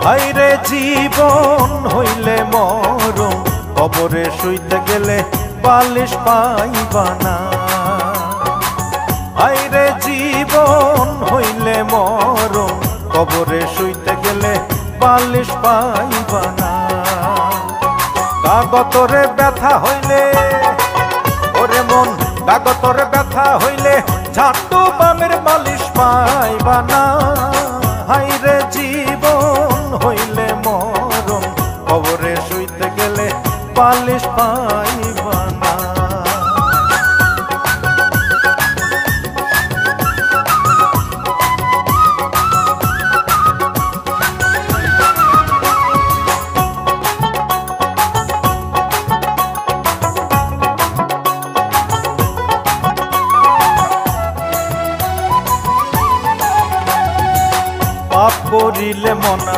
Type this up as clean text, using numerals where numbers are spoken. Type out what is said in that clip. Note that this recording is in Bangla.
হাইরে জীবন হইলে মরণ, কবরে শুইতে গেলে বালিশ পাইবা না। হাইরে জীবন হইলে মরণ, কবরে শুইতে গেলে বালিশ পাইবা না। কাগতরে ব্যথা হইলে ওরে মন, কাগতরে ব্যথা হইলে ঝাঁটু বামের বালিশ পাইবা না। হাইরে জীবন হইলে মরণ, কবরে শুইতে গেলে বালিশ পাইবা না। পাপ করিলে মনা